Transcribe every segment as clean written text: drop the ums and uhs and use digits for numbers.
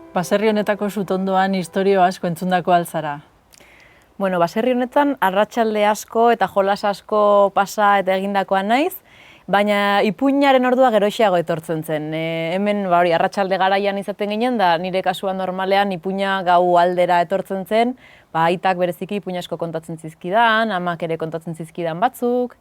Baserri honetako sutondoan istorio asko entzundako alzara. Bueno, baserri honetan arratsalde asko eta jolas asko pasa eta egindakoa naiz, baina ipuinaren ordua geroxeago etortzen zen. Hemen arratsalde garaian izaten ginen da nire kasuan normalean ipuina gau aldera etortzen zen, aitak bereziki ipuin asko kontatzen zizkidan, amak ere kontatzen zizkidan batzuk,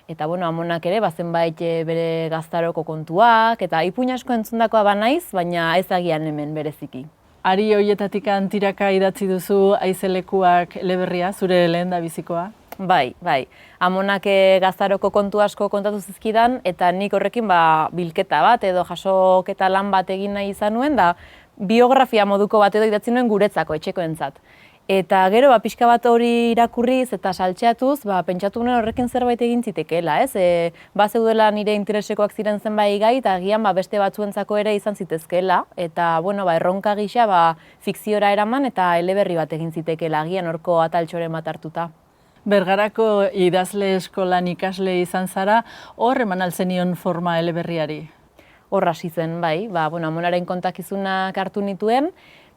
eta amonak ere zenbait bere gaztaroko kontuak, eta ipuin asko entzundakoa banaiz, baina ez agian hemen bereziki. Ari hoietatik tiraka idatzi duzu Aizelekuak eleberria, zure lehendabizikoa? Bai. Amonak gaztaroko kontu asko kontatu zizkidan, eta nik horrekin bilketa bat edo jasoketa lan bat egin nahi izan nuen, da biografia moduko bat edo idatzi nuen guretzako, etxekoentzat. Eta gero, pixka bat hori irakurriz eta saltxeatuz, pentsatu nuen horrekin zerbait egin zitekeela, ez? Bazeudela nire interesekoak ziren zenbait gai, eta agian beste batzuentzako ere izan zitezkeela, eta erronka gisa fikziora eraman eta eleberri bat egin zitekeela, agian horko ataltxoren bat hartuta. Bergarako idazle eskolan ikasle izan zara, hor eman alzenion forma eleberriari? Hor hasi zen, bai. Amonaren kontakizunak hartu nituen,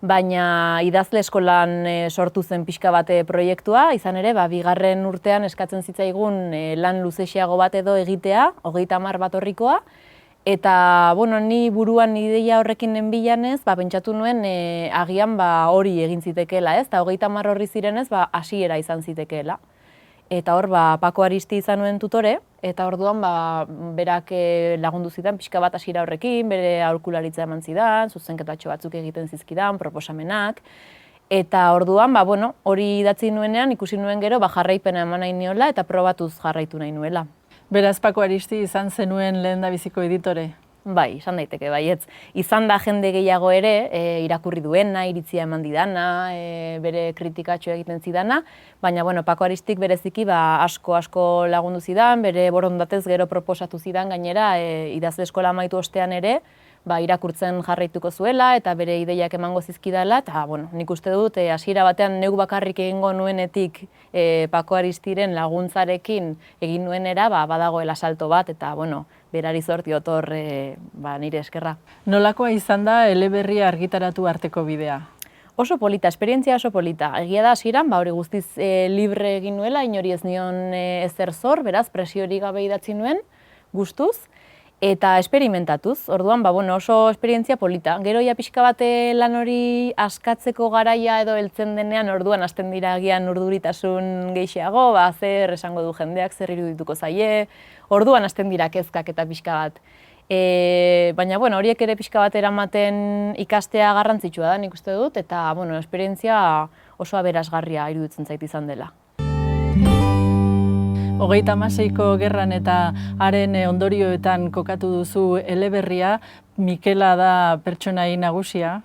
baina idazle eskolan sortu zen pixka bate proiektua, izan ere, bigarren urtean eskatzen zitzaigun lan luzexiago bat edo egitea, 30 bat horrikoa, eta ni buruan ideia horrekin nenbilanez, pentsatu nuen agian hori egin zitekeela, ez? Eta 30 horri zirenez, hasiera izan zitekeela. Eta hor, Pako Aristi izan nuen tutore, eta orduan berak lagundu zidan pixka bat hasiera horrekin, bere aholkularitza eman zidan, zuzenketatxo batzuk egiten zizkidan, proposamenak, eta orduan, hori idatzi nuenean ikusi nuen gero jarraipena eman nahi niola eta probatuz jarraitu nahi nuela. Beraz, Pako Aristi izan zenuen lehendabiziko editore? Bai, izan daiteke, baietz. Izan da jende gehiago ere, irakurri duena, iritzia eman didana, bere kritikatxo egiten zidana, baina, Pako Aristik bereziki asko lagundu zidan, bere borondatez gero proposatu zidan gainera, idazle eskola amaitu ostean ere, irakurtzen jarraituko zuela eta bere ideiak emango zizkidala, eta, nik uste dut, hasiera batean neuk bakarrik egingo nuenetik Pako Aristiren laguntzarekin egin nuenera, badagoela salto bat, eta, berari zorti otor nire eskerra. Nolakoa izan da eleberria argitaratu arteko bidea? Oso polita, esperientzia oso polita. Egia da hasieran, hori guztiz libre egin nuela, inori ez nion ezer zor, beraz, presiori gabe idatzi nuen, gustuz, eta esperimentatuz. Orduan, oso esperientzia polita. Gero pixka bate lan hori askatzeko garaia edo heltzen denean, orduan hasten dira agian urduritasun gehiago, zer esango du jendeak, zer irudituko zaie, orduan hasten dira kezkak eta pixka bat. Baina, horiek ere pixka bat eramaten ikastea garrantzitsua da, nik uste dut, eta, esperientzia oso aberasgarria iruditzen zait izan dela. 36ko gerran eta haren ondorioetan kokatu duzu eleberria, Mikela da pertsonai nagusia?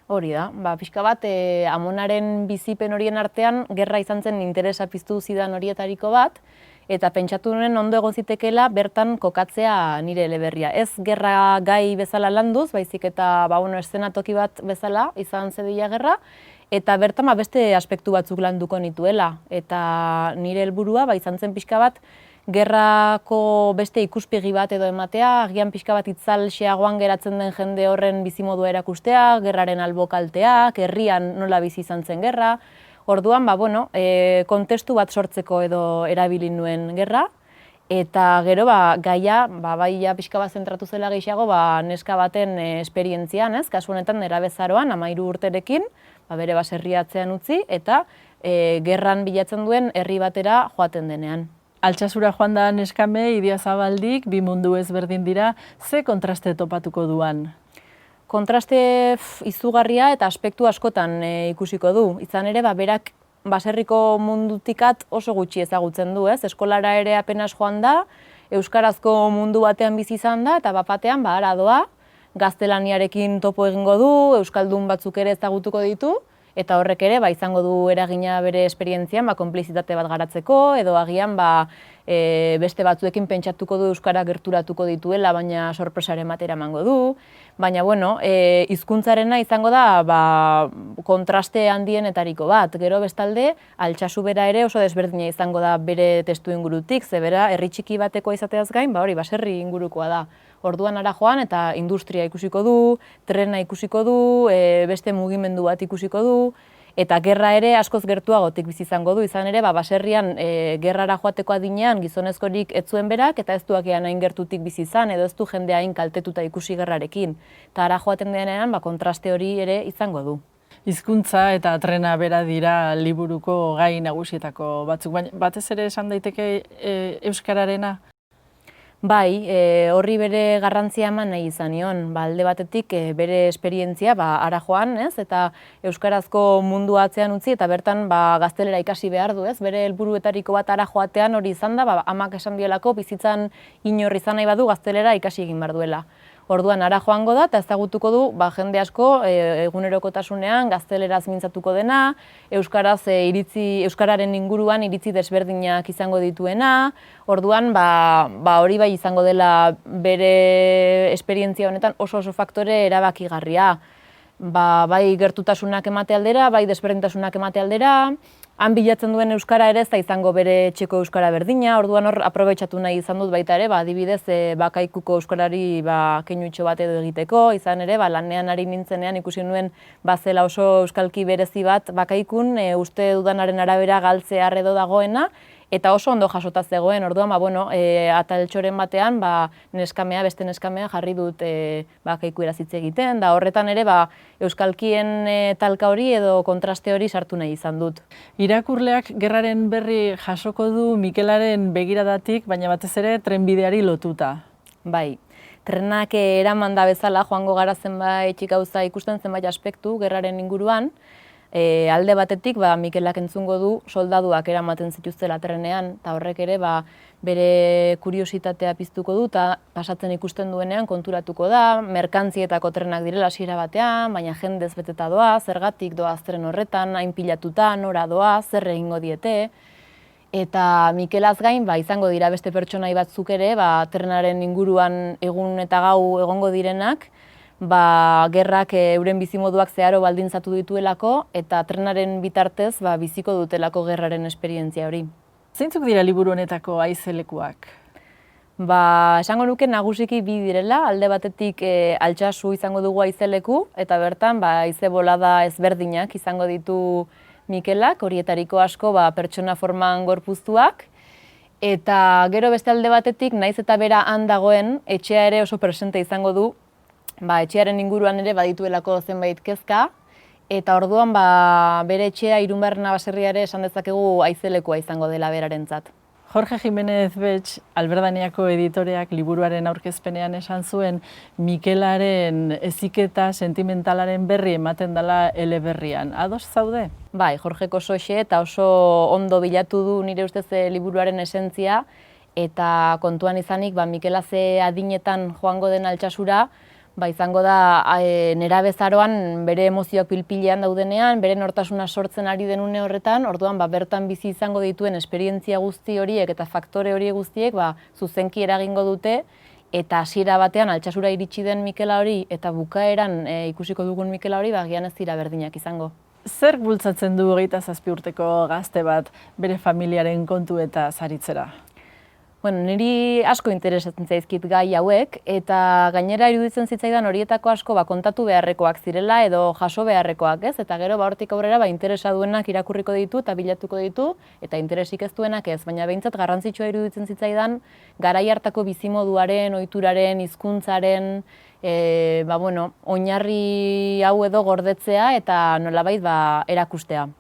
Hori da, pixka bat amonaren bizipen horien artean gerra izan zen interesa piztu zidan horietariko bat, eta pentsatu nuen ondo egon zitekeela bertan kokatzea nire eleberria. Ez gerra gai bezala landuz, baizik eta eszenatoki bat bezala izan zedila gerra, eta bertan beste aspektu batzuk landuko nituela. Eta nire helburua izan zen pixka bat gerrako beste ikuspegi bat edo ematea, agian pixka bat itzal xeagoan geratzen den jende horren bizimodua erakustea, gerraren albokalteak, herrian nola bizi izan zen gerra. Orduan, kontestu bat sortzeko edo erabili nuen gerra, eta gero gaia, pixka bat zentratu zela gehiago, neska baten esperientzian, kasu honetan nerabezaroan, 13 urterekin, bere baserria atzean utzi, eta gerran bilatzen duen herri batera joaten denean. Altsasura joan da neskame, Idiazabaldik, bi mundu ezberdin dira, ze kontraste topatuko duan? Kontraste izugarria eta aspektu askotan ikusiko du. Izan ere, berak baserriko mundutikat oso gutxi ezagutzen du, ez? Eskolara ere apenas joan da, euskarazko mundu batean bizi izan da, eta bapatean hara doa, gaztelaniarekin topo egingo du, euskaldun batzuk ere ezagutuko ditu, eta horrek ere izango du eragina bere esperientzian konplizitate bat garatzeko, edo agian beste batzuekin pentsatuko du euskara gerturatuko dituela, baina sorpresaren batera emango du. Baina, hizkuntzarena izango da kontraste handienetariko bat. Gero bestalde, Altsasu bera ere oso desberdina izango da bere testu ingurutik, ze bera herri txiki bateko izateaz gain, hori baserri ingurukoa da. Orduan ara joan eta industria ikusiko du, trena ikusiko du, beste mugimendu bat ikusiko du, eta gerra ere askoz gertuagotik bizi izango du, izan ere, baserrian gerrara joateko adinean gizonezkorik ez zuen berak, eta ez duakean hain gertutik bizi izan, edo ez du jendea hain kaltetuta ikusi gerrarekin. Eta ara joaten denean, kontraste hori ere izango du. Hizkuntza eta trena bera dira liburuko gai nagusietako batzuk, baina batez ere esan daiteke euskararena? Bai, horri bere garrantzia eman nahi izan nion. Alde batetik bere esperientzia ara joan, eta euskarazko mundu atzean utzi eta bertan gaztelera ikasi behar du, bere helburuetariko bat ara joatean hori izan da, amak esan diolako bizitzan inor izan nahi badu gaztelera ikasi egin behar duela. Orduan ara joango da eta ezagutuko du jende asko egunerokotasunean gazteleraz mintzatuko dena, euskararen inguruan iritzi desberdinak izango dituena. Orduan hori bai izango dela bere esperientzia honetan oso faktore erabakigarria. Bai gertutasunak emate aldera, bai desberdintasunak emate aldera, han bilatzen duen euskara ere ez da izango bere etxeko euskara berdina, orduan hor aprobetxatu nahi izan dut baita ere, adibidez bakaikuko euskarari keinutxo bat edo egiteko, izan ere lanean ari nintzenean ikusi nuen zela oso euskalki berezi bat bakaikun, uste dudanaren arabera galtzear edo dagoena, eta oso ondo jasota zegoen, orduan, ataltxoren batean, beste neskamea jarri dut bakaiku erazitze egiten, da horretan ere, euskalkien talka hori edo kontraste hori sartu nahi izan dut. Irakurleak gerraren berri jasoko du Mikelaren begiradatik, baina batez ere trenbideari lotuta. Bai, trenak eraman da bezala, joango gara zenbait gauza ikusten zenbait aspektu gerraren inguruan, alde batetik Mikelak entzungo du soldaduak eramaten zituztela trenean, eta horrek ere bere kuriositatea piztuko du, eta pasatzen ikusten duenean konturatuko da, merkantzietako trenak direla hasiera batean, baina jendez beteta doa, zergatik doaz tren horretan, hain pilatuta, nora doa, zer egingo diete. Eta Mikelaz gain izango dira beste pertsonai batzuk ere, trenaren inguruan egun eta gau egongo direnak, gerrak euren bizimoduak zeharo baldintzatu dituelako eta trenaren bitartez biziko dutelako gerraren esperientzia hori. Zeintzuk dira liburu honetako haizelekuak? Esango nuke nagusiki bi direla, alde batetik Altsasu izango dugu haizeleku, eta bertan haize bolada ezberdinak izango ditu Mikelak, horietariko asko pertsona forman gorpuztuak, eta gero beste alde batetik, naiz eta bera han dagoen, etxea ere oso presente izango du, etxearen inguruan ere badituelako zenbait kezka, eta orduan bere etxea Irunberna baserriare esan dezakegu haizelekua izango dela berarentzat. Jorge Jimenez Bech, Alberdaniako editoreak liburuaren aurkezpenean esan zuen Mikelaren heziketa sentimentalaren berri ematen dela eleberrian. Ados zaude? Bai, Jorgeko soxe eta oso ondo bilatu du nire ustez liburuaren esentzia, eta kontuan izanik Mikela ze adinetan joango den Altsasura, izango da nerabezaroan bere emozioak pilpilean daudenean, bere nortasuna sortzen ari den une horretan, orduan bertan bizi izango dituen esperientzia guzti horiek eta faktore horiek guztiek zuzenki eragingo dute, eta hasiera batean Altsasura iritsi den Mikela hori eta bukaeran ikusiko dugun Mikela hori agian ez dira berdinak izango. Zer bultzatzen du 27 urteko gazte bat bere familiaren kontu eta saritzera? Niri asko interesatzen zaizkit gai hauek, eta gainera iruditzen zitzaidan horietako asko kontatu beharrekoak zirela edo jaso beharrekoak, eta gero hortik aurrera interesa duenak irakurriko ditu eta bilatuko ditu, eta interesik ez duenak ez, baina behintzat garrantzitsua iruditzen zitzaidan garai hartako bizimoduaren, ohituraren, hizkuntzaren, oinarri hau edo gordetzea eta nolabait erakustea.